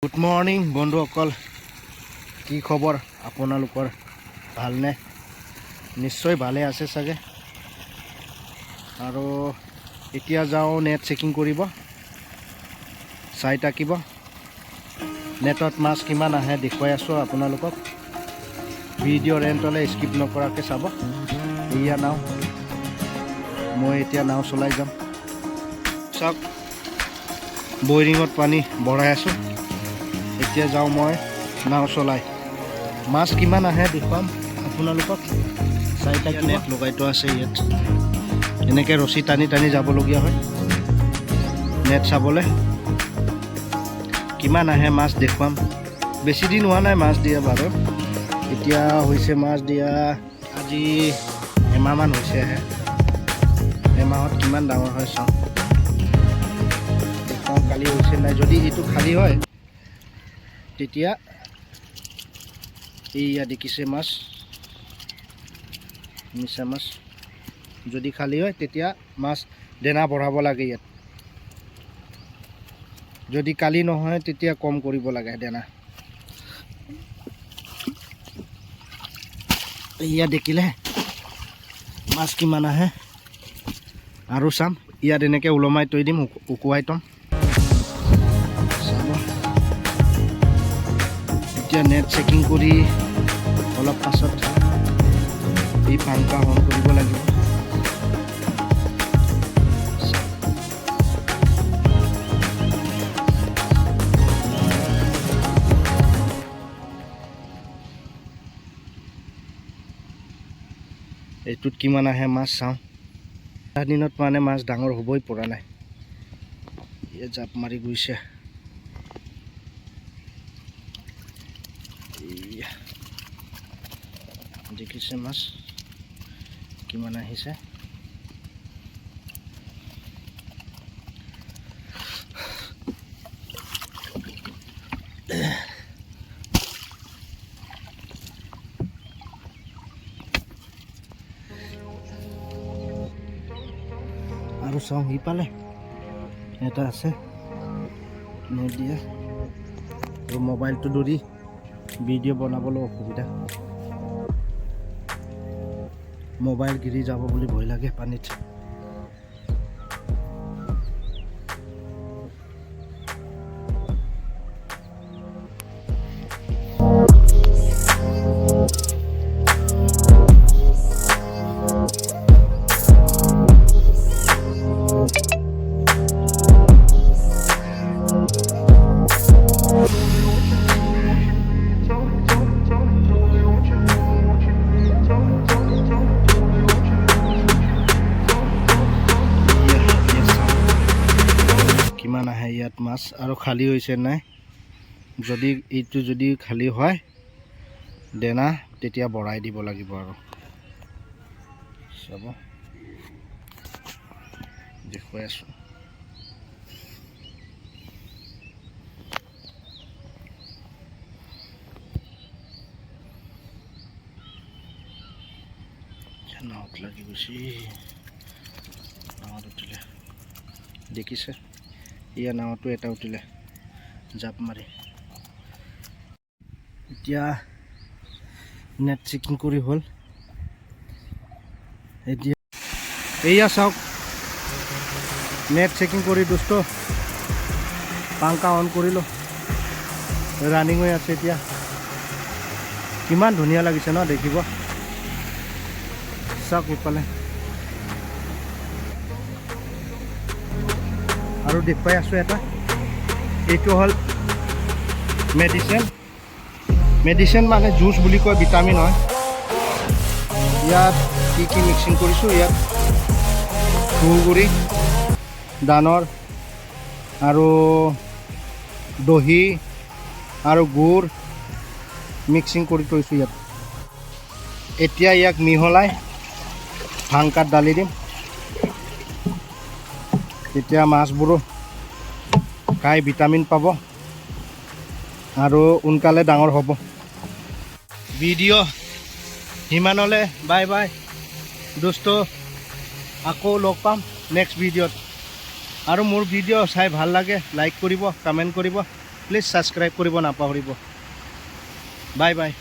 Good morning বন্ধুসকল, কি খবৰ আপোনালোকৰ? ভালনে? নিশ্চয় ভালে আছে চাগে। আৰু এতিয়া যাওঁ নেট চেকিং কৰিব, চাই থাকিব। নেটত মাছ কিমান আহে দেখুৱাই আছোঁ আপোনালোকক। ভিডিঅ'ৰ এণ্টলৈ স্কিপ নকৰাকৈ চাব। এয়া নাও, মই এতিয়া নাও চলাই যাম। চাওক, বৰিঙত পানী ভৰাই আছোঁ। এতিয়া যাওঁ মই নাও চলাই। মাছ কিমান আহে দেখুৱাম আপোনালোকক, চাই থাকিব। নেট লগাই থোৱা আছে ইয়াত, এনেকৈ ৰছী টানি টানি যাবলগীয়া হয় নেট চাবলৈ। কিমান আহে মাছ দেখুৱাম। বেছি দিন হোৱা নাই মাছ দিয়া বাৰু। এতিয়া হৈছে মাছ দিয়া আজি এমাহমান হৈছেহে। এমাহত কিমান ডাঙৰ হয় চাওঁ, দেখুৱাম কালি হৈছে নাই। যদি এইটো খালী হয় তেতিয়া এইয়া দেখিছে মাছ, মিছা মাছ। যদি খালী হয় তেতিয়া মাছ দানা বঢ়াব লাগে ইয়াত। যদি কালি নহয় তেতিয়া কম কৰিব লাগে দানা। এয়া দেখিলে মাছ কিমান আহে আৰু চাম। ইয়াত এনেকৈ ওলমাই থৈ দিম, শুকুৱাই থ'ম। এতিয়া নেট চেকিং কৰি অলপ পাছত এই পাংকা অন কৰিব লাগিব। এইটোত কিমান আহে মাছ চাওঁ। এটা দিনত মানে মাছ ডাঙৰ হ'বই পৰা নাই। এই জাপ মাৰি গৈছে। দেখিছে মাছ কিমান আহিছে। আৰু চাওঁ, সিফালে এটা আছে নেট দিয়া। আৰু মোবাইলটো ধৰি ভিডিঅ' বনাবলৈ অসুবিধা, মোবাইল গিৰি যাব বুলি ভয় লাগে পানীত। কিমান আহে ইয়াত মাছ আৰু খালী হৈছে নাই। যদি এইটো যদি খালী হয় দানা তেতিয়া বঢ়াই দিব লাগিব। আৰু চাব, দেখুৱাই আছোঁ। নাৱত লাগি গৈছে, নাৱত উঠিলে। দেখিছে, এয়া নাৱতো এটা উঠিলে জাপ মাৰি। এতিয়া নেট চেকিং কৰি হ'ল। এতিয়া এয়া চাওক, নেট চেকিং কৰি দোস্ত পাংকা অন কৰিলোঁ। ৰানিং হৈ আছে এতিয়া। কিমান ধুনীয়া লাগিছে ন দেখিব। চাওক ইফালে। আৰু দেখুৱাই আছোঁ এটা, এইটো হ'ল মেডিচিন মানে জুচ বুলি কয়, ভিটামিন হয়। ইয়াত কি কি মিক্সিং কৰিছোঁ, ইয়াত তুঁহগুৰি, ধানৰ আৰু দহি আৰু গুড় মিক্সিং কৰি থৈছোঁ ইয়াত। এতিয়া ইয়াক মিহলাই ভাংকাত ডালি দিম, তেতিয়া মাছবোৰো খাই ভিটামিন পাব আৰু সোনকালে ডাঙৰ হ'ব। ভিডিঅ' সিমানলৈ, বাই বাই দোস্ত। আকৌ লগ পাম নেক্সট ভিডিঅ'ত। আৰু মোৰ ভিডিঅ' চাই ভাল লাগে লাইক কৰিব, কমেণ্ট কৰিব। প্লিজ ছাবস্ক্ৰাইব কৰিব নাপাহৰিব বাই বাই